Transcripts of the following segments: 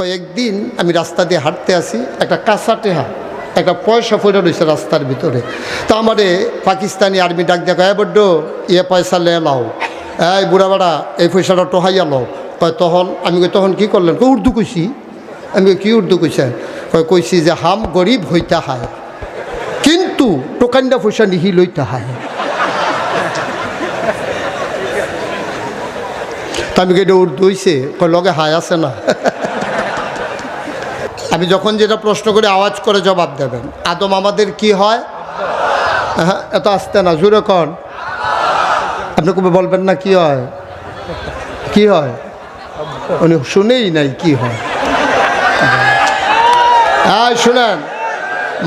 একদিন আমি রাস্তা দিয়ে হাঁটতে আসি, একটা কাঁচা টেহা একটা পয়সা পড়ে রয়েছে রাস্তার ভিতরে। তো আমারে পাকিস্তানি আর্মি ডাক দেখা, বড্ড পয়সা লে লাও, এই বুড়া বাড়া এই পয়সাটা টোহাইয়া লও। তখন আমি তখন কি করলেন? উর্দু কইছি। আমি কি উর্দু কইছেন? কইছি যে হাম গরিব হইতা হয় কিন্তু টোকান্ডা পয়সা নিহি লইতে হয়। তা আমি এটা উর্দু হইছে, লগে হায় আছে না। আমি যখন যেটা প্রশ্ন করে আওয়াজ করে জবাব দেবেন। আদম আমাদের কি হয়? হ্যাঁ, এত আসতে না, জোরে কন। আপনি কবে বলবেন না কি হয়? কি হয়? উনি শুনেই নাই কি হয়। হ্যাঁ শুনেন,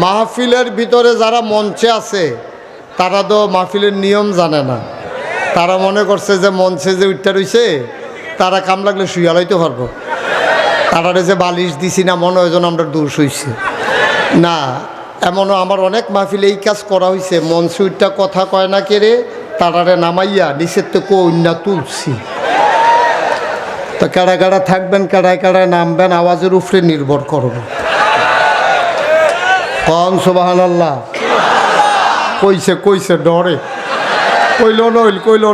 মাহফিলের ভিতরে যারা মঞ্চে আছে তারা তো মাহফিলের নিয়ম জানে না। তারা মনে করছে যে মঞ্চে যে উঠতে রয়েছে তারা কাম লাগলে শুইয়া লইতে পারবো। তারারে যে বালিশ দিছি না মনে হয় যেন আমরা দূর শুইছি না। এমনও আমার অনেক মাহফিলে এই কাজ করা হয়েছে, মঞ্চে উঠটা কথা কয় না কেড়ে তারারে নামাইয়া নিচের তো কন্যা তুলছি। তো কাড়ায় কাড়া থাকবেন, কাড়ায় কাড়ায় নামবেন, আওয়াজের উপরে নির্ভর করবে। কন সুবহানাল্লাহ। কইছে কইছে ডরে, কইল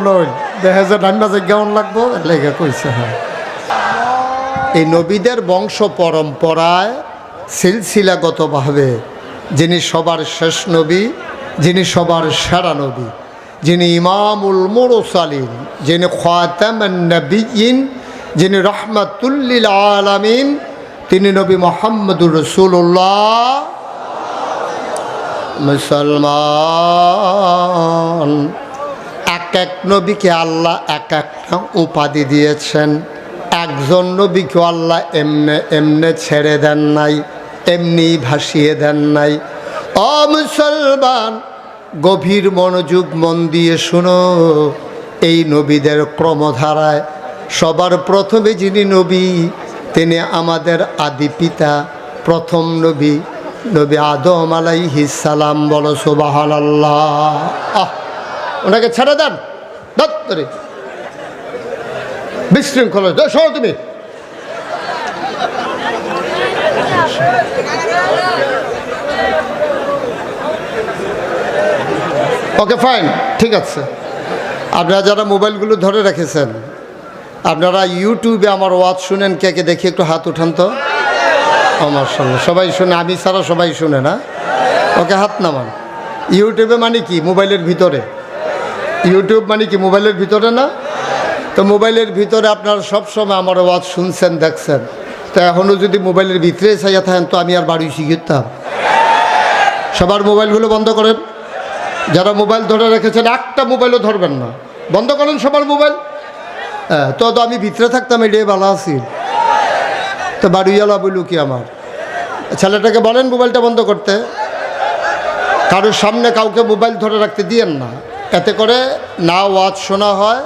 নইল দেখে যে ডান্ডা যে কেমন লাগবো লেগে কইছে। হ্যাঁ, এই নবীদের বংশ পরম্পরায় সিলসিলাগতভাবে যিনি সবার শেষ নবী, যিনি সবার সেরা নবী, যিনি ইমামুল মুরসালিন, যিনি খাতামুন নবিয়্যিন, যিনি রাহমাতুল লিল আলামিন, তিনি নবী মুহাম্মদুর রাসূলুল্লাহ। মুসলমান এক এক নবীকে আল্লাহ এক একটা উপাধি দিয়েছেন। একজন নবীকে আল্লাহ এমনে এমনে ছেড়ে দেন নাই, এমনি ভাসিয়ে দেন নাই। ও মুসলমান, গভীর মনোযোগ মন দিয়ে শুনো। এই নবীদের ক্রমধারায় সবার প্রথমে যিনি নবী তিনি আমাদের আদি পিতা, প্রথম নবী, নবী আদম আলাইহিস সালাম। বলো সুবহানাল্লাহ। ওনাকে ছেড়ে দেন দত্তরে বিশৃঙ্খলা। শোনো তুমি, ওকে ফাইন, ঠিক আছে। আপনারা যারা মোবাইলগুলো ধরে রেখেছেন, আপনারা ইউটিউবে আমার ওয়াজ শুনেন, কে কে দেখি একটু হাত উঠান তো। আমার সঙ্গে সবাই শুনে, আমি ছাড়া সবাই শুনে না? ওকে হাত নামান। ইউটিউবে মানে কি? মোবাইলের ভিতরে। ইউটিউব মানে কি? মোবাইলের ভিতরে না? তো মোবাইলের ভিতরে আপনারা সবসময় আমার ওয়াজ শুনছেন, দেখছেন। তো এখনও যদি মোবাইলের ভিতরে চাইয়া থাকেন তো আমি আর বাড়ি শিখতাম। সবার মোবাইলগুলো বন্ধ করেন। যারা মোবাইল ধরে রেখেছেন একটা মোবাইলও ধরবেন না, বন্ধ করেন সবার মোবাইল। হ্যাঁ, তো আমি ভিতরে থাকতাম, এটাই ভালো আছি। তো বাড়িওয়ালা বলল কি, আমার ছেলেটাকে বলেন মোবাইলটা বন্ধ করতে। কারোর সামনে কাউকে মোবাইল ধরে রাখতে দিয়েন না, এতে করে না ওয়াজ শোনা হয়,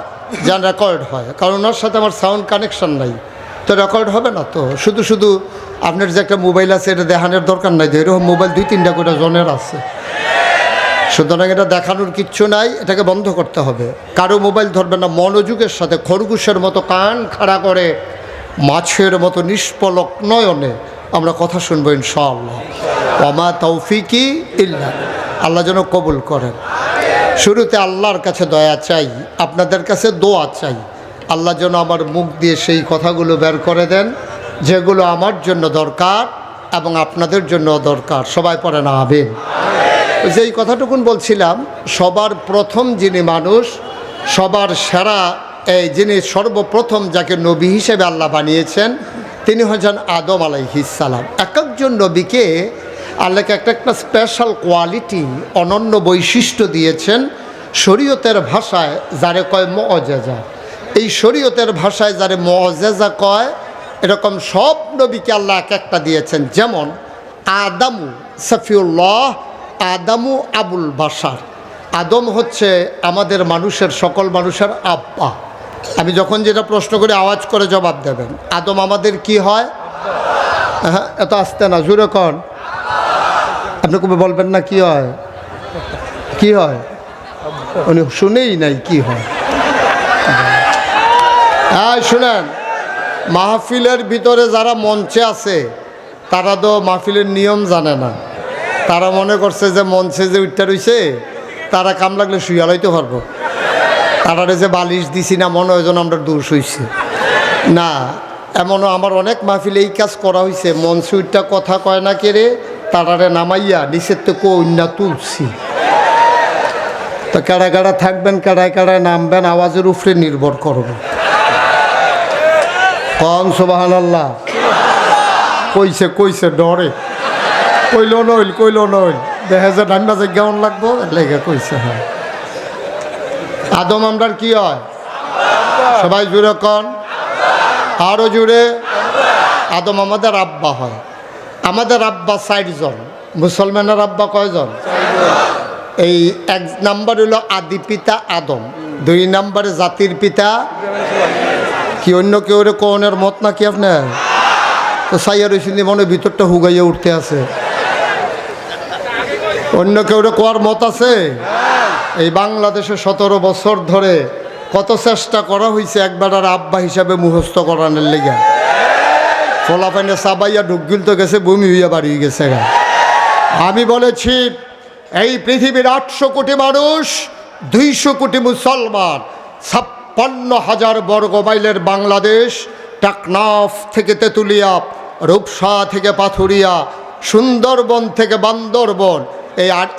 যা রেকর্ড হয়। কারণ ওর সাথে আমার সাউন্ড কানেকশন নাই, তো রেকর্ড হবে না। তো শুধু শুধু আপনার যে একটা মোবাইল আছে এটা দেখানোর দরকার নাই। এরকম মোবাইল 2-3টা করে জনের আছে, সুতরাং এটা দেখানোর কিচ্ছু নাই, এটাকে বন্ধ করতে হবে। কারো মোবাইল ধরবে না, মনোযোগের সাথে খরগোশের মতো কান খাড়া করে মাছের মতো নিষ্পলক নয়নে আমরা কথা শুনবো ইনশাআল্লাহ। ওমা তৌফিকি ইল্লা, আল্লাহ যেন কবুল করেন। শুরুতে আল্লাহর কাছে দয়া চাই, আপনাদের কাছে দোয়া চাই। আল্লাহ যেন আমার মুখ দিয়ে সেই কথাগুলো বের করে দেন যেগুলো আমার জন্য দরকার এবং আপনাদের জন্য দরকার। সবাই পড়েন আমিন। যেই কথাটুকুন বলছিলাম, সবার প্রথম যিনি মানুষ, সবার সেরা, এই যিনি সর্বপ্রথম যাকে নবী হিসেবে আল্লাহ বানিয়েছেন তিনি হচ্ছেন আদম আলাইহিস সালাম। এক একজন নবীকে আল্লাহকে একটা একটা স্পেশাল কোয়ালিটি, অনন্য বৈশিষ্ট্য দিয়েছেন। শরীয়তের ভাষায় যারে কয় মুআজিজা, এই শরীয়তের ভাষায় যারে মুআজিজা কয়, এরকম সব নবীকে আল্লাহ এক একটা দিয়েছেন। যেমন আদামু সফিউল্লাহ, আদামু আবুল বাশার। আদম হচ্ছে আমাদের মানুষের, সকল মানুষের আব্বা। আমি যখন যেটা প্রশ্ন করে আওয়াজ করে জবাব দেবেন। আদম আমাদের কি হয়? হ্যাঁ, এত আসতে না, জোরে কন। আপনি কবে বলবেন না কি হয়? কি হয়? উনি শুনেই নাই কি হয়। হ্যাঁ শুনেন, মাহফিলের ভিতরে যারা মঞ্চে আছে তারা তো মাহফিলের নিয়ম জানে না। তারা মনে করছে যে মঞ্চে যে উঠতে রয়েছে তারা কাম লাগলে শুয়ে লইতে পারবো, তারারে যে বালিশ দিছি না মনে হয় যেন আমরা দূর শুইছি না। এমনও আমার অনেক মাহফিলে এই কাজ করা হয়েছে, মঞ্চে উঠটা কথা কয় না কেড়ে তারারে নামাইয়া নিচের তো কন্যা তুলছি। তো কাড়া কাড়া থাকবেন, কাড়ায় কাড়ায় নামবেন, আওয়াজের উপরে নির্ভর করব। কন সুবহানাল্লাহ। কইছে কইছে ডরে কইল নইল দেখে যে ডান বাজে কেমন লাগবো লেগে কইছে। হ্যাঁ, আদম আমরার কি হয়? সবাই জুড়ে কন, আরো জুড়ে। আদম আমাদের আব্বা হয়। আমাদের আব্বা 4 জন। মুসলমানের আব্বা কয়জন? এই 1 নাম্বার হলো আদি পিতা আদম, 2 নাম্বারে জাতির পিতা। কি অন্য কেউ রে কোনের মত নাকি আপনার? তো সাইয়া রয়েছেন মনে ভিতরটা হুগাইয়া উঠতে আছে। অন্য কেউ রে কোয়ার মত আছে? এই বাংলাদেশে 17 বছর ধরে কত চেষ্টা করা হয়েছে একবার আর আব্বা হিসাবে মুখস্থ করানোর লেগে। ফলাফাইনে সাবাইয়া ঢুকগিল তো গেছে, বমি হইয়া বাড়ি গেছে। আমি বলেছি এই পৃথিবীর 800 কোটি মানুষ, 200 কোটি মুসলমান, 56,000 বর্গ মাইলের বাংলাদেশ, টেকনাফ থেকে তেঁতুলিয়া, রূপসা থেকে পাথুরিয়া, সুন্দরবন থেকে বান্দরবন,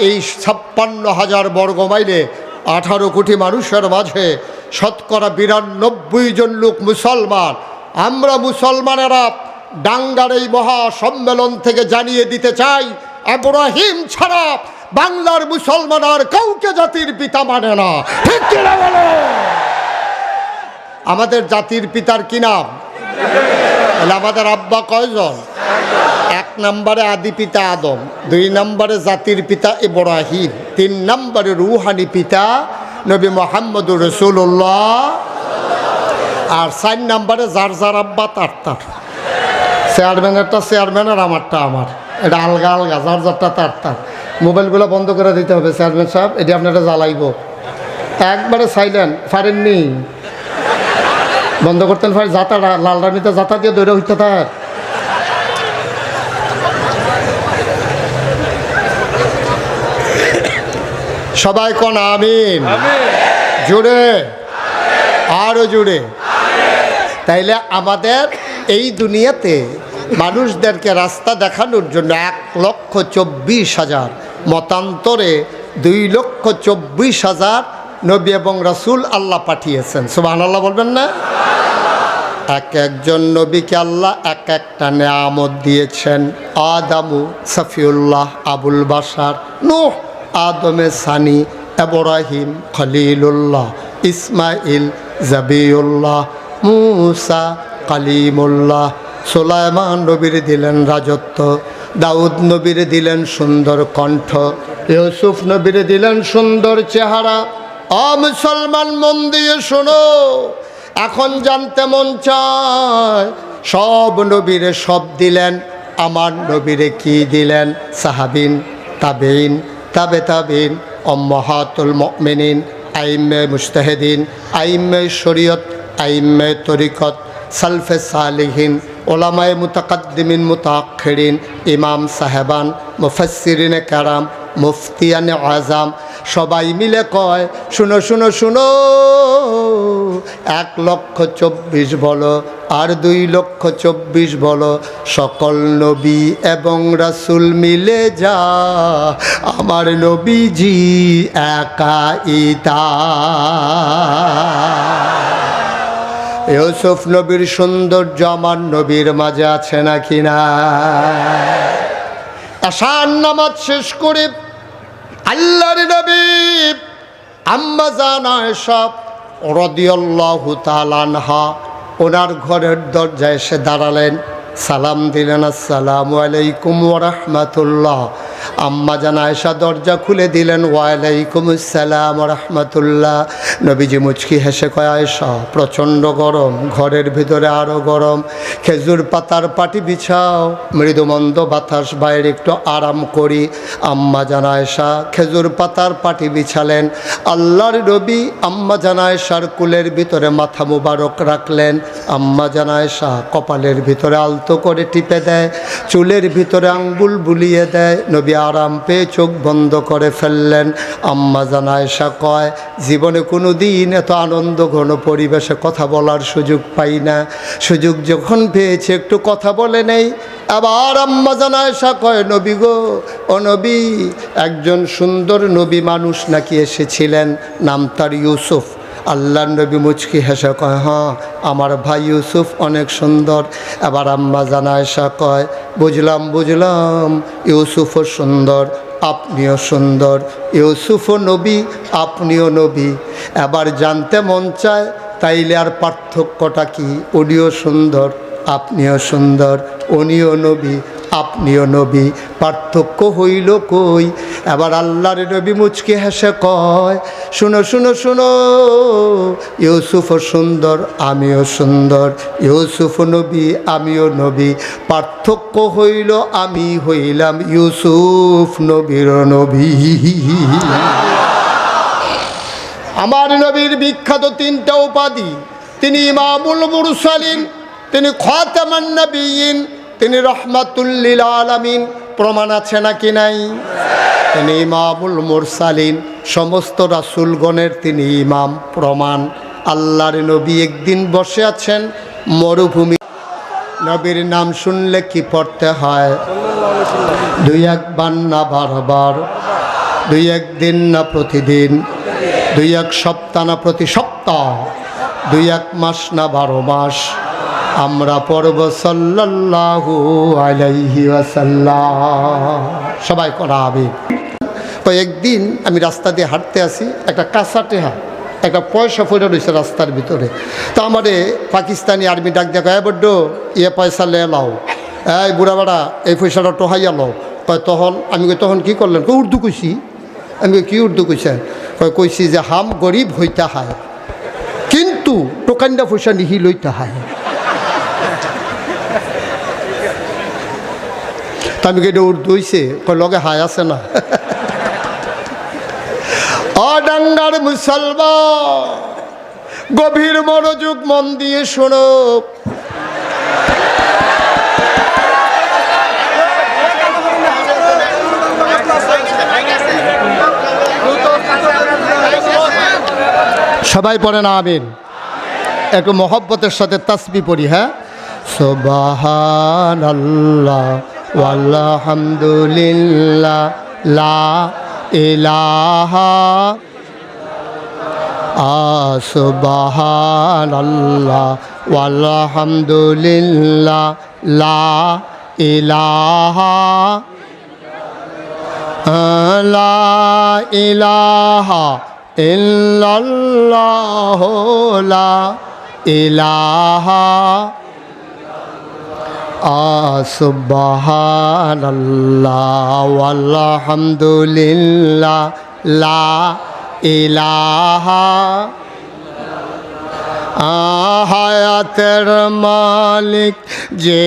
এই 56,000 বর্গ মাইলে 18 কোটি মানুষের মাঝে শতকরা 92 জন লোক মুসলমান। আমরা মুসলমানেরা ডাঙ্গার এই মহা সম্মেলন থেকে জানিয়ে দিতে চাই, ইব্রাহিম ছাড়া বাংলার মুসলমান আর কাউকে জাতির পিতা মানে না। ঠিক কিনা বলো? আমাদের জাতির পিতার কি নাম? আমাদের আব্বা কয়জন? 1 নম্বরে আদি পিতা আদম, 2 নম্বরে জাতির পিতা ইব্রাহিম, 3 নম্বরে রুহানি পিতা নবী মুহাম্মদুর রাসূলুল্লাহ, আর 4 নম্বরে যার যার আব্বা তার তার। চেয়ারম্যানেরটা চেয়ারম্যান আর আমারটা আমার, এটা আলগা আলগা, যার যারটা তার তার। মোবাইলগুলো বন্ধ করে দিতে হবে চেয়ারম্যান সাহেব, এটি আপনারা জ্বালাইব। একবারে সাইলেন্ট পারেননি, বন্ধ করতেন ভাই। যাতা লাল রানিতে যাতা দিয়ে দৌড়ে উঠতে থাক। সবাই কোন আমিন। জুড়ে, আরো জুড়ে। তাইলে আমাদের এই দুনিয়াতে মানুষদেরকে রাস্তা দেখানোর জন্য 1,24,000, মতান্তরে 2,24,000 নবী এবং রাসূল আল্লাহ পাঠিয়েছেন। সুবহানাল্লাহ বলবেন না? এক একজন নবীকে আল্লাহ এক একটা নেয়ামত দিয়েছেন। আদামু সফিউল্লাহ আবুল বাশার, নূহ আদমে সানি, ইব্রাহিম খলিলুল্লাহ, ইসমাইল জাবিউল্লাহ, মুসা কালিমুল্লাহ। সুলাইমান নবীর দিলেন রাজত্ব, দাউদ নবীর দিলেন সুন্দর কণ্ঠ, ইউসুফ নবীর দিলেন সুন্দর চেহারা। মুসলমান মন দিয়ে শোনো, এখন জানতে মন চায় সব নবীরে সব দিলেন, আমার নবীরে কি দিলেন? সাহাবিন, তাবেইন, তাবে তাবেইন, উম্মাহাতুল মুমিনিন, আইম্মে মুজতাহিদিন, আইম্মে শরীয়ত, আইম্মে তরিকত, সালফে সালিহিন, ওলামায়ে মুতাকাদ্দিমিন মুতাআখিরিন, ইমাম সাহেবান, মুফাসসিরিনে কেরাম, মুফতিয়ানে আজম, সবাই মিলে কয় শুনো শুনো শুনো, 1,24,000 বলো আর 2,24,000 বলো, সকল নবী এবং রাসূল মিলে যা আমার নবীজি একাইতা। ইউসুফ নবীর সৌন্দর্য আমার নবীর মাঝে আছে নাকি না? আশার নামাজ শেষ করে আল্লাহর নবী আম্মা জান আয়েশা রাদিয়াল্লাহু তাআলা আনহা ওনার ঘরের দরজায় এসে দাঁড়ালেন, সালাম দিলেন, আসসালামু আলাইকুম ওয়া রাহমাতুল্লাহ। আম্মা জান আয়েশা দরজা খুলে দিলেন। ওয়ালাইকুম আসসালাম ওয়া রাহমাতুল্লাহ। নবীজি মুচকি হেসে কয়, আয়েশা প্রচণ্ড গরম, ঘরের ভিতরে আরও গরম, খেজুর পাতার পাটি বিছাও, মৃদুমন্দ বাতাস, বাইরে একটু আরাম করি। আম্মা জান আয়েশা খেজুর পাতার পাটি বিছালেন। আল্লাহর নবী আম্মা জান আয়েশার কুলের ভিতরে মাথা মুবারক রাখলেন। আম্মা জান আয়েশা কপালের ভিতরে আলতো করে টিপে দেয়, চুলের ভিতরে আঙ্গুল বুলিয়ে দেয়। নবী আরাম পেয়ে চোখ বন্ধ করে ফেললেন। আম্মা জান আয়েশা কয়, জীবনে কোনো দিন এত আনন্দ ঘন পরিবেশে কথা বলার সুযোগ পাই না, সুযোগ যখন পেয়েছে একটু কথা বলে নেই। আবার আম্মা জান আয়েশা কয়, নবী গো, ও নবী, একজন সুন্দর নবী মানুষ নাকি এসেছিলেন, নাম তার ইউসুফ। আল্লাহর নবী মুচকি হেসে কয়, হ্যাঁ আমার ভাই ইউসুফ অনেক সুন্দর। এবার আম্মা জান আয়েশা কয়, বুঝলাম বুঝলাম, ইউসুফও সুন্দর, আপনিও সুন্দর, ইউসুফও নবী, আপনিও নবী। এবার জানতে মন চায়, তাইলে আর পার্থক্যটা কি? উনিও সুন্দর, আপনিও সুন্দর, উনিও নবী, আপনিও নবী, পার্থক্য হইল কই? এবার আল্লাহর নবী মুচকি হেসে কয়, শুনো শুনো শুনো, ইউসুফও সুন্দর, আমিও সুন্দর, ইউসুফও নবী, আমিও নবী, পার্থক্য হইল আমি হইলাম ইউসুফ নবীর নবী। আমার নবীর বিখ্যাত তিনটা উপাধি, তিনি ইমামুল মুরসালিন, তিনি খাতামান নবিয়্যিন, তিনি রহমাতুল লিল আলামিন। প্রমাণ আছে নাকি নাই? তিনি ইমামুল মুরসালিন, সমস্ত রাসূলগণের তিনি ইমাম, প্রমাণ। আল্লাহর নবী একদিন বসে আছেন মরুভূমি। নবীর নাম শুনলে কি পড়তে হয়? দুই একবার না বারবার, দুই একদিন না প্রতিদিন, দুই এক সপ্তাহ না প্রতি সপ্তাহ, দুই এক মাস না 12 মাস। আমরা পড়ব সাল্লাল্লাহু আলাইহি ওয়াসাল্লাম। সবাই করা হবে। কয়েকদিন আমি রাস্তা দিয়ে হাঁটতে আসি, একটা কাঁচা টেহা, একটা পয়সা পড়ে রয়েছে রাস্তার ভিতরে। তো আমারে পাকিস্তানি আর্মি ডাক দেখা, বড্ড ইয়ে পয়সা লে লাও, এই বুড়া বাড়া এই পয়সাটা টোহাইয়া লাও। কয় তখন আমি তখন কি করলেন? কই উর্দু কইছি। আমি কি উর্দু কইছেন? কইছি যে হাম গরিব হইতে হয়, কিন্তু টোকান্ডা পয়সা নিহি লইতে হয়। তা আমি কেটে উর্দু হইছে, কয় লগে হায় আছে না। অডাঙ্গার মুসলমান, গভীর মনোযোগ মন দিয়ে শোনো। সবাই পড়ে না আমিন? একটু মহব্বতের সাথে তাসবিহ পড়ি। হ্যাঁ, সুবহানাল্লাহ ওয়ালহামদুলিল্লাহ লা ইলাহা সুবহানাল্লাহ ওয়ালহামদুলিল্লাহ লা ইলাহা লা ইলাহা ইল্লাল্লাহ লা ইলাহা সুবহানাল্লাহ ওয়ালহামদুলিল্লাহ লা ইলাহা। হায়াতের মালিক যে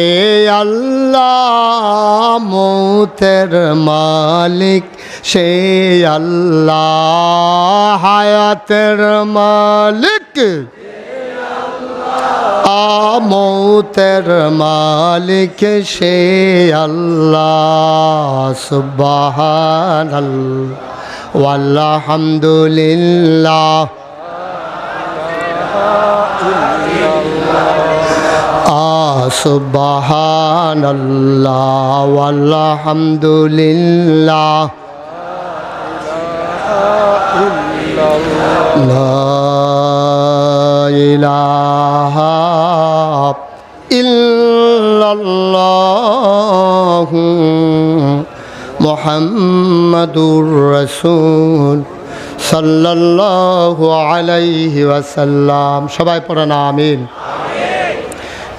আল্লাহ, মৌতের মালিক সে আল্লাহ। হায়াতের মালিক মৌতের মালিক সে আল্লাহ। সুবহানাল্লাহ ওয়ালহামদুলিল্লাহ সুবহানাল্লাহ ওয়ালহামদুলিল্লাহ লা ইলাহা ইল্লাল্লাহু মুহাম্মাদুর রাসূল সাল্লাল্লাহু আলাইহি ওয়াসাল্লাম। সবাই পড়েন আমিন।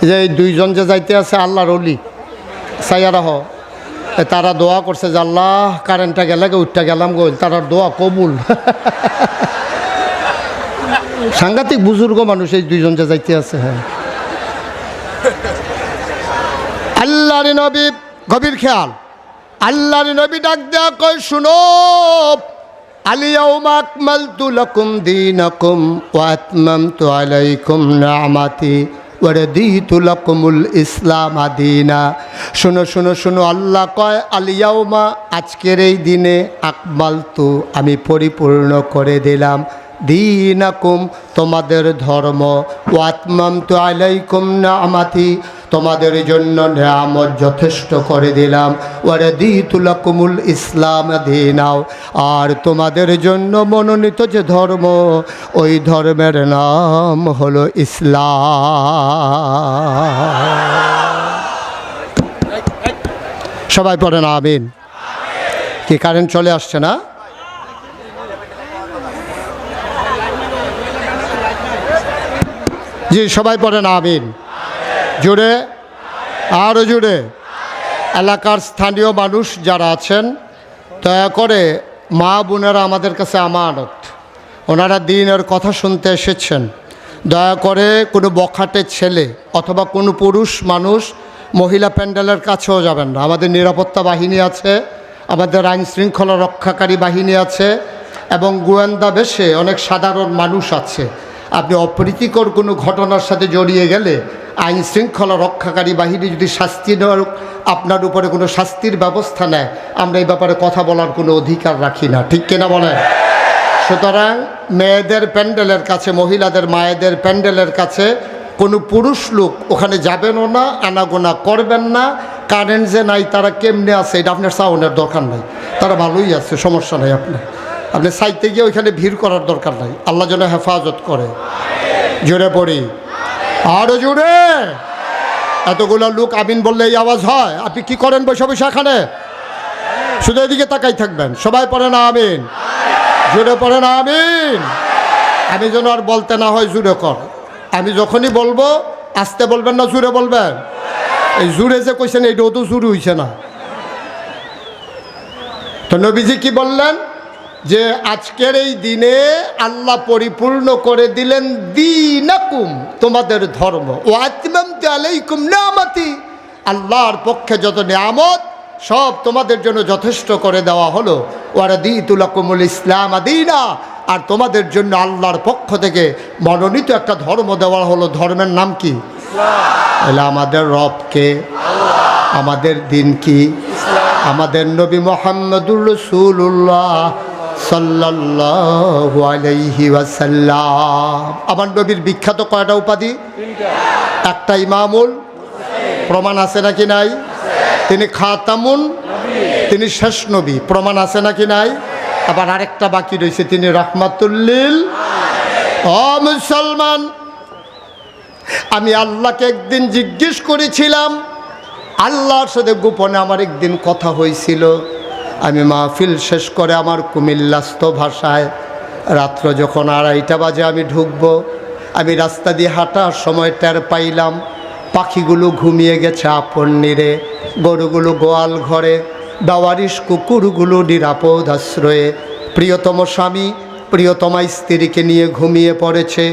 যে এই দুইজন যে যাইতে আছে আল্লাহর ওলি, সাইয়ারা হ তারা দোয়া করছে যে আল্লাহ কারেন্টটা গেলে উঠটা গেলাম গো, তারা দোয়া কবুল। সাংঘাতিক বুজুর্গ মানুষ এই দুইজন যে যাইতে আছে। হ্যাঁ, আল্লাহর নবী, গভীর খেয়াল, আল্লাহর নবী ডাক দেয়া কয় শুনো, আলিয়াউমা আকমালতু লাকুম দীনাকুম ওয়া আতমামতু আলাইকুম নি'মাতি ওয়া রাদিতু লাকুমুল ইসলাম দীনা। শোনো শোনো শোনো, আল্লাহ কয় আলিয়াউমা, আজকের এই দিনে, আকমালতু, আমি পরিপূর্ণ করে দিলাম, দীনাকুম, তোমাদের ধর্ম, ওয়া আতমামতু আলাইকুম নি'মাতি, তোমাদের জন্য নিয়ামত যথেষ্ট করে দিলাম, ওয়া রাদিতু লাকুমুল ইসলাম দীনাও, আর তোমাদের জন্য মনোনীত যে ধর্ম, ওই ধর্মের নাম হলো ইসলাম। সবাই পড়েন আমিন। কি কারেন্ট চলে আসছে না? জি, সবাই পড়েন আমিন। জুড়ে, আরও জুড়ে। এলাকার স্থানীয় মানুষ যারা আছেন, দয়া করে মা বোনেরা আমাদের কাছে আমানত, ওনারা দিনের কথা শুনতে এসেছেন, দয়া করে কোনো বখাটে ছেলে অথবা কোনো পুরুষ মানুষ মহিলা প্যান্ডেলের কাছেও যাবেন না। আমাদের নিরাপত্তা বাহিনী আছে, আমাদের আইন শৃঙ্খলা রক্ষাকারী বাহিনী আছে, এবং গোয়েন্দা বেশে অনেক সাধারণ মানুষ আছে। আপনি অপ্রীতিকর কোনো ঘটনার সাথে জড়িয়ে গেলে আইন শৃঙ্খলা রক্ষাকারী বাহিনী যদি শাস্তি নেওয়ার, আপনার উপরে কোনো শাস্তির ব্যবস্থা নেয়, আমরা এই ব্যাপারে কথা বলার কোনো অধিকার রাখি না, ঠিক কিনা বলেন? সুতরাং মেয়েদের প্যান্ডেলের কাছে, মহিলাদের মায়েদের প্যান্ডেলের কাছে কোনো পুরুষ লোক ওখানে যাবেনও না, আনাগোনা করবেন না। কারেন্ট যে নাই, তারা কেমনে আছে এটা আপনার সাউন্ডের দরকার নাই, তারা ভালোই আছে, সমস্যা নাই। আপনি সাইতে গিয়ে ওইখানে ভিড় করার দরকার নাই। আল্লাহ যেন হেফাজত করে। জোরে পড়ি, আরো জোরে। এতগুলো লোক আমিন বললে এই আওয়াজ হয়। আপনি কি করেন বসে বসে এখানে? শুধু এদিকে তাকাই থাকবেন। সবাই পড়েন আমিন, জোরে পড়েন আমিন। আমি যেন আর বলতে না হয় জোরে কর। আমি যখনই বলবো আস্তে বলবেন না, জোরে বলবেন। এই জোরে যে কইছেন এইটাও তো জোরে হইছে না। তো নবীজি কি বললেন? যে আজকের এই দিনে আল্লাহ পরিপূর্ণ করে দিলেন দীনাকুম, তোমাদের ধর্ম, ওয়া আতমামতু আলাইকুম নি'মাতি, আল্লাহর পক্ষে যত নিয়ামত সব তোমাদের জন্য যথেষ্ট করে দেওয়া হলো। ওয়া রাদিতু লাকুমুল ইসলাম দীনা, আর তোমাদের জন্য আল্লাহর পক্ষ থেকে মনোনীত একটা ধর্ম দেওয়া হলো। ধর্মের নাম কি? ইসলাম। আমাদের রবকে, আমাদের দিন কি? আমাদের নবী মুহাম্মদুর রাসূলুল্লাহ সাল্লাল্লাহু আলাইহি ওয়াসাল্লাম। আমার নবীর বিখ্যাত কয়টা উপাধি? একটা ইমামুল, প্রমাণ আছে নাকি নাই? তিনি খাতামুন, তিনি শেষ নবী, প্রমাণ আছে নাকি নাই? আবার আরেকটা বাকি রয়েছে, তিনি রাহমাতুল্লিল। ও মুসলমান, আমি আল্লাহকে একদিন জিজ্ঞেস করেছিলাম, আল্লাহর সাথে গোপনে আমার একদিন কথা হয়েছিল। আমি মাহফিল শেষ করে আমার কুমিল্লাস্থ ভাষায় রাত্র যখন 2:30 বাজে আমি ঢুকবো, আমি রাস্তা দিয়ে হাঁটার সময় টের পাইলাম পাখিগুলো ঘুমিয়ে গেছে আপন নিরে, গরুগুলো গোয়াল ঘরে, দাওয়ারিশ কুকুরগুলো নিরাপদ আশ্রয়ে, প্রিয়তম স্বামী প্রিয়তমা স্ত্রীকে নিয়ে ঘুমিয়ে পড়েছে।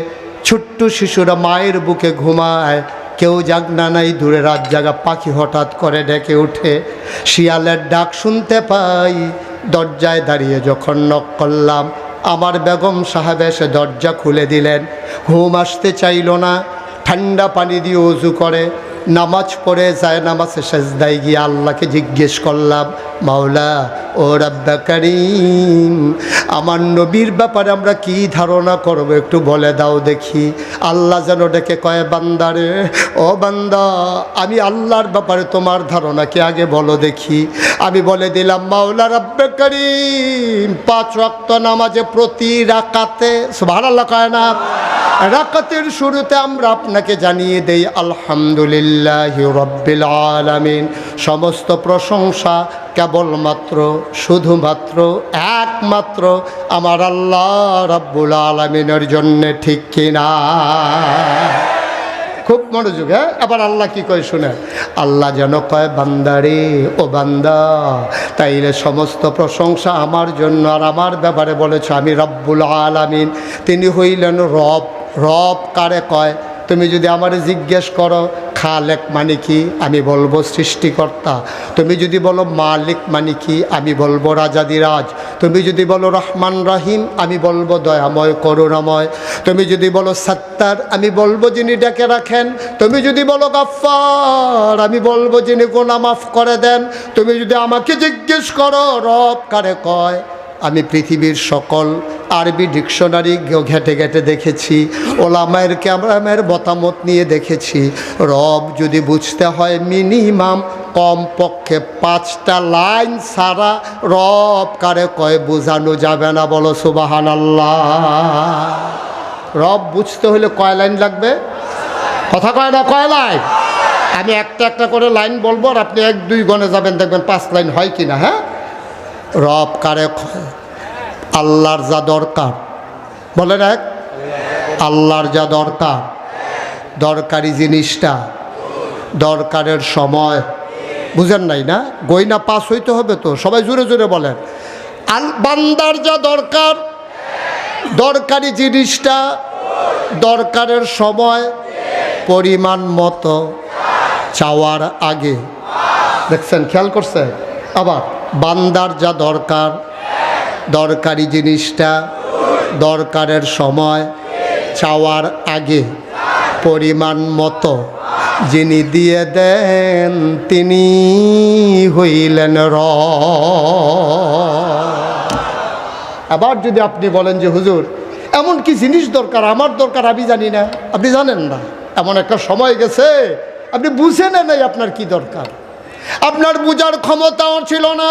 ছোট্ট শিশুরা মায়ের বুকে ঘুমায়, কেউ জাগনা নাই। দূরে রাত জাগা পাখি হঠাৎ করে ডেকে ওঠে, শিয়ালের ডাক শুনতে পাই। দরজায় দাঁড়িয়ে যখন নক করলাম, আমার বেগম সাহেব এসে দরজা খুলে দিলেন। ঘুম আসতে চাইল না, ঠান্ডা পানি দিয়ে ওযু করে নামাজ পড়ে যায়, নামাজে সেজদায় গিয়ে আল্লাহকে জিজ্ঞেস করলাম, মাওলা ও রাব্বা কারীম, আমার নবীর ব্যাপারে আমরা কি ধারণা করব একটু বলে দাও দেখি। আল্লাহ যেন ডেকে কয়, বান্দারে, ও বান্দা, আমি আল্লাহর ব্যাপারে তোমার ধারণা কি আগে বলো দেখি। আমি বলে দিলাম, মাওলা রাব্বা কারীম, 5 ওয়াক্ত নামাজে প্রতি রাকাতে, সুবহানাল্লাহ কয় না, রাকাতের শুরুতে আমরা আপনাকে জানিয়ে দেই আলহামদুলিল্লাহি রাব্বিল আলামিন, সমস্ত প্রশংসা কেবলমাত্র শুধুমাত্র একমাত্র আমার আল্লাহ রাব্বুল আলামিনের জন্য, ঠিক কিনা? খুব মনোযোগ, হ্যাঁ। আবার আল্লাহ কি কয় শুনে, আল্লাহ যেন কয় বান্দারে ও বান্দা, তাইলে সমস্ত প্রশংসা আমার জন্য, আর আমার ব্যাপারে বলেছ আমি রব্বুল আলামিন। তিনি হইলেন রব। রব কারে কয়? তুমি যদি আমারে জিজ্ঞেস করো খালেক মানে কি, আমি বলবো সৃষ্টিকর্তা। তুমি যদি বলো মালিক মানে কি, আমি বলবো রাজাদিরাজ। তুমি যদি বলো রহমান রহিম, আমি বলবো দয়াময় করুণাময়। তুমি যদি বলো সত্তার, আমি বলবো যিনি ডেকে রাখেন। তুমি যদি বলো গাফফার, আমি বলবো যিনি গুনাহ মাফ করে দেন। তুমি যদি আমাকে জিজ্ঞেস করো রব কারে কয়, আমি পৃথিবীর সকল আরবি ডিকশনারি ঘেটে ঘেটে দেখেছি, ওলামায়ের ক্যামেরামের মতামত নিয়ে দেখেছি। রব যদি বুঝতে হয় মিনিমাম কমপক্ষে 5টা লাইন ছাড়া রব কারে কয় বোঝানো যাবে না। বলো সুবহানাল্লাহ। রব বুঝতে হলে কয় লাইন লাগবে? কথা কয় না, কয় লাইন? আমি একটা একটা করে লাইন বলবো, আর আপনি 1-2 গণে যাবেন, দেখবেন 5 লাইন হয় কি না। হ্যাঁ, রব কারে কয়? আল্লাহর যা দরকার, বলেন এক, আল্লাহর যা দরকার, দরকারি জিনিসটা, দরকারের সময়। বুঝেন নাই না? গয়না পাস হইতে হবে তো, সবাই জোরে জোরে বলেন। বান্দার যা দরকার, দরকারি জিনিসটা, দরকারের সময়, পরিমাণ মতো, চাওয়ার আগে। দেখছেন, খেয়াল করছেন? আবার বান্দার যা দরকার, দরকারি জিনিসটা, দরকারের সময়, চাওয়ার আগে, পরিমাণ মতো, যিনি দিয়ে দেন তিনি হইলেন আবার যদি আপনি বলেন যে হুজুর এমন কি জিনিস দরকার, আমার দরকার আমি জানি না, আপনি জানেন না। এমন একটা সময় গেছে আপনি বুঝেন নাই আপনার কি দরকার, আপনার বুঝার ক্ষমতাও ছিল না।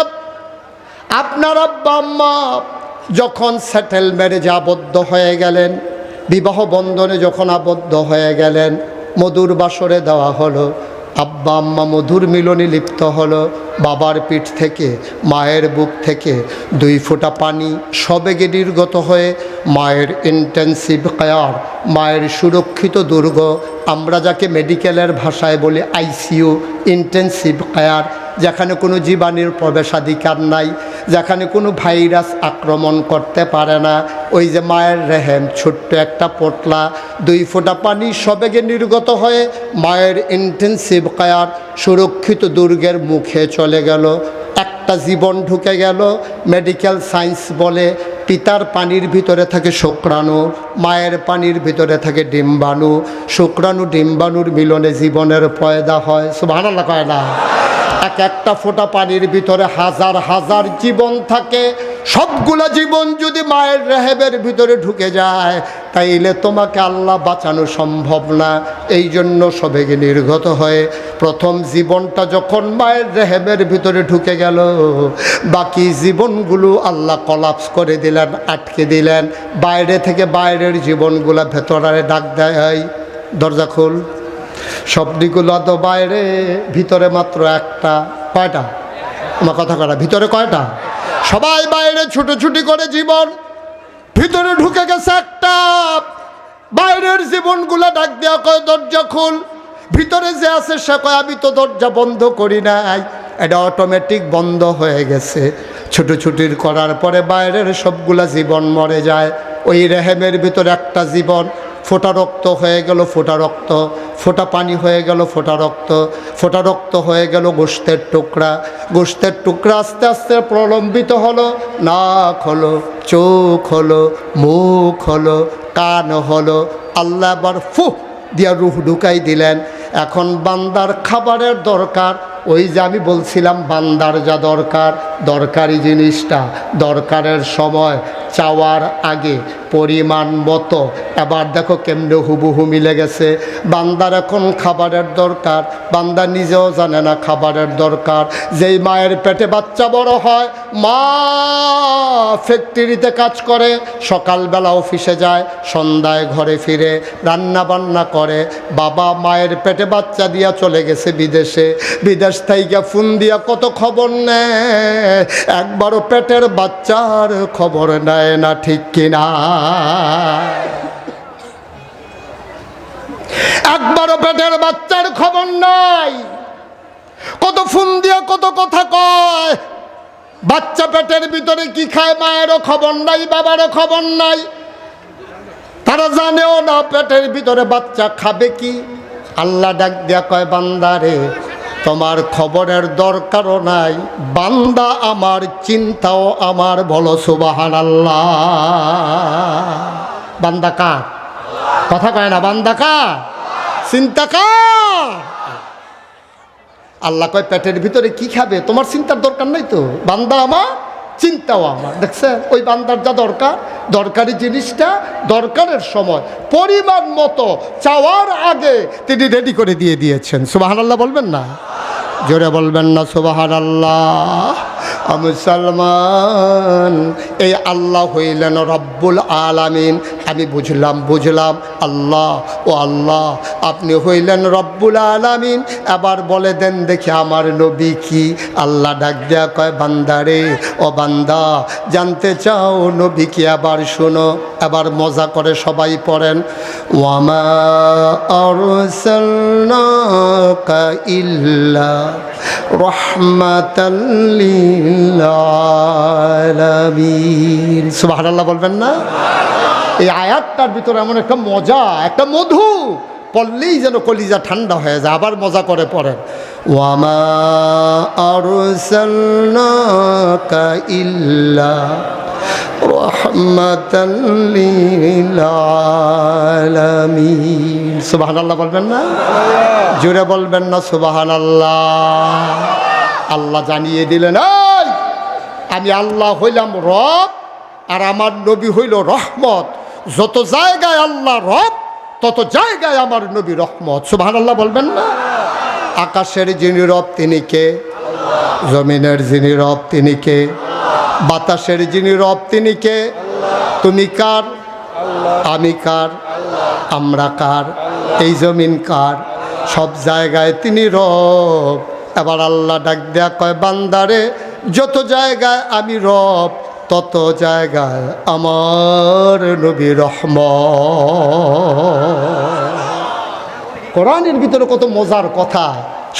আপনার আব্বা আম্মা যখন সেটেল ম্যারেজে আবদ্ধ হয়ে গেলেন, বিবাহ বন্ধনে যখন আবদ্ধ হয়ে গেলেন, মধুর বাসরে দেওয়া হলো, আব্বা আম্মা মধুর মিলনে লিপ্ত হলো, বাবার পিঠ থেকে মায়ের বুক থেকে 2 ফোঁটা পানি সবেগে নির্গত হয়ে মায়ের ইন্টেন্সিভ কেয়ার, মায়ের সুরক্ষিত দুর্গ, আমরা যাকে মেডিকেলের ভাষায় বলি আইসিইউ, ইন্টেন্সিভ কেয়ার, যেখানে কোনো জীবাণুর প্রবেশাধিকার নাই, যেখানে কোনো ভাইরাস আক্রমণ করতে পারে না, ওই যে মায়ের রেহেম, ছোট্ট একটা পোটলা, 2 ফোঁটা পানি সবেগে নির্গত হয়ে মায়ের ইন্টেন্সিভ কেয়ার সুরক্ষিত দুর্গের মুখে চলে গেল। একটা জীবন ঢুকে গেল। মেডিকেল সায়েন্স বলে পিতার পানির ভিতরে থাকে শুক্রাণু, মায়ের পানির ভিতরে থাকে ডিম্বাণু, শুক্রাণু ডিম্বাণুর মিলনে জীবনের পয়দা হয়। সুবহানাল্লাহ কয় না? একটা ফোঁটা পানির ভিতরে হাজার হাজার জীবন থাকে। সবগুলা জীবন যদি মায়ের রেহেমের ভিতরে ঢুকে যায়, তাইলে তোমাকে আল্লাহ বাঁচানো সম্ভব না। এই জন্য সবেগে নির্গত হয়ে প্রথম জীবনটা যখন মায়ের রেহেমের ভিতরে ঢুকে গেল, বাকি জীবনগুলো আল্লাহ কলাপস করে দিলেন, আটকে দিলেন। বাইরে থেকে বাইরের জীবনগুলা ভেতরে ডাক দেয়, দরজা খুল। সবদিগুলো তো বাইরে, ভিতরে মাত্র একটা। কয়টা? আমার কথা করা, ভিতরে কয়টা? সবাই বাইরে ছুটোছুটি করে জীবন, ভিতরে ঢুকে গেছে একটা। বাইরের জীবনগুলো ডাক দেওয়া কয় দরজা খুল। ভিতরে যে আছে সে কয় আমি তো দরজা বন্ধ করি নাই, এটা অটোমেটিক বন্ধ হয়ে গেছে। ছুটোছুটির করার পরে বাইরের সবগুলা জীবন মরে যায়। ওই রেহেমের ভিতরে একটা জীবন, ফোঁটা রক্ত হয়ে গেল, ফোঁটা রক্ত, ফোঁটা পানি হয়ে গেল, ফোঁটা রক্ত, ফোঁটা রক্ত হয়ে গেল গোশতের টুকরা, গোশতের টুকরা আস্তে আস্তে প্রলম্বিত হলো, নাক হলো, চোখ হলো, মুখ হলো, কান হলো। আল্লাহ আবার ফু দিয়া রুহ ঢুকাই দিলেন। এখন বান্দার খাবারের দরকার। ওই যে আমি বলছিলাম বান্দার যা দরকার, দরকারি জিনিসটা, দরকারের সময়, চাওয়ার আগে, পরিমাণ মতো। এবার দেখো কেমনে হুবহু মিলে গেছে। বান্দার এখন খাবারের দরকার, বান্দা নিজেও জানে না খাবারের দরকার। যেই মায়ের পেটে বাচ্চা বড় হয়, মা ফ্যাক্টরিতে কাজ করে, সকালবেলা অফিসে যায়, সন্ধ্যায় ঘরে ফিরে রান্না বান্না করে। বাবা মায়ের পেটে বাচ্চা দিয়া চলে গেছে বিদেশে, বিদেশ থেকে ফোন দিয়া কত খবর নেয়, একবারও পেটের বাচ্চার খবর নেয় না, ঠিক কিনা? একবারও পেটের বাচ্চার খবর নাই। কত ফোন দিয়া কত কথা কয়, বাচ্চা পেটের ভিতরে কি খায় মায়েরও খবর নাই, বাবারও খবর নাই। তারা জানেও না পেটের ভিতরে বাচ্চা খাবে কি। আল্লাহ ডাক দিয়া কয়, বান্দারে তোমার খবরের দরকারও নাই, বান্দা আমার, চিন্তাও আমার। বলো সুবহানাল্লাহ। বান্দা কার? কথা কয় না, বান্দা কার? চিন্তা কার? আল্লাহ কয় পেটের ভিতরে কি খাবে তোমার চিন্তার দরকার নাই তো, বান্দা আমার, চিন্তাও আমার। দেখছেন ওই বান্দার যা দরকার, দরকারি জিনিসটা দরকারের সময় পরিমাণ মতো চাওয়ার আগে তিনি রেডি করে দিয়ে দিয়েছেন। সুবহানাল্লাহ বলবেন না? জোরে বলবেন না সুবহানাল্লাহ। মুসলমান, এই আল্লাহ হইলেন রব্বুল আলামিন। আমি বুঝলাম আল্লাহ, ও আল্লাহ আপনি হইলেন রব্বুল আলামিন, এবার বলে দেন দেখি আমার নবী কি। আল্লাহ ডাক দেয়া কয়, বান্দারে ও বান্দা জানতে চাও নবী কি? আবার শোনো, এবার মজা করে সবাই পড়েন। ওয়ামা আরসালনাকা ইল্লা রাহমাতাল লিল আলামিন। সুবহানাল্লাহ বলবেন না? এই আয়াতটার ভিতরে এমন একটা মজা, একটা মধু, পড়লেই যেন কলিজা ঠান্ডা হয়ে যায়। আবার মজা করে পড়েন। ওয়ামা আরসালনাকা ইল্লা রাহমাতাল লিল আলামিন। সুবহানাল্লাহ বলবেন না? জোরে বলবেন না সুবহানাল্লাহ। আল্লাহ জানিয়ে দিলেন, এই আমি আল্লাহ হইলাম রব, আর আমার নবী হইল রহমত। যত জায়গায় আল্লাহ রব, তত জায়গায় আমার নবী রহমত। সুবহানাল্লাহ বলবেন না? আকাশের যিনি রব তিনি কে? জমিনের যিনি রব তিনি কে? বাতাসের যিনি রব তিনি কে? তুমি কার? আমি কার? আমরা কার? এই জমিন কার? সব জায়গায় তিনি রব। এবার আল্লাহ ডাক দেয়া কয়, বান্দারে যত জায়গায় আমি রব, তত জায়গায় আমার নবী রহমত। কোরআনের ভিতরে কত মজার কথা,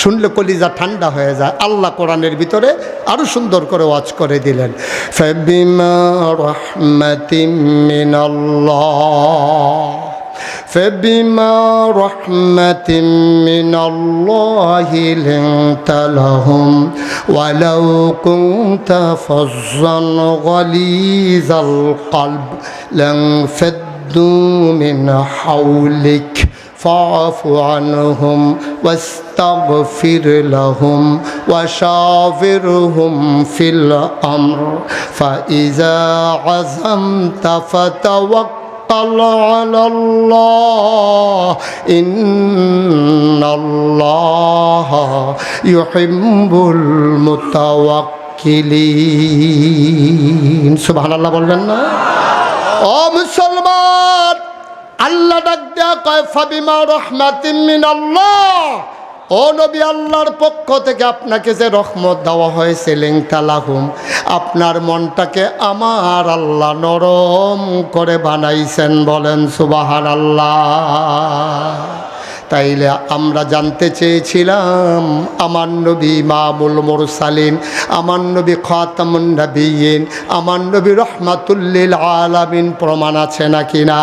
শুনলে কলিজা ঠান্ডা হয়ে যায়। আল্লাহ কোরআনের ভিতরে আরো সুন্দর করে ওয়াজ করে দিলেন। ফাবিমা রাহমাতিম মিনাল্লাহ, فبما رحمة من الله لنت لهم ولو كنت فظا غليظ القلب لانفضوا من حولك فاعف عنهم واستغفر لهم وشاورهم في الأمر فإذا عزمت فتوكل على الله إن الله يحب المتوكلين سبحان الله বলবেন না ও মুসলমান আল্লাহ ডাক দেয়া কয় ফাবিমা রাহমাতিন মিনাল্লাহ ও নবী আল্লাহর পক্ষ থেকে আপনাকে যে রহমত দেওয়া হয়েছে লিংতালাহুম আপনার মনটাকে আমার আল্লাহ নরম করে বানাইছেন বলেন সুবহানাল্লাহ। তাইলে আমরা জানতে চেয়েছিলাম আমার নবী ইমামুল মুরসালিন, আমার নবী খাতামুন নবিয়্যিন, আমার নবী রহমাতুল লিল আলামিন প্রমাণ আছে নাকি না?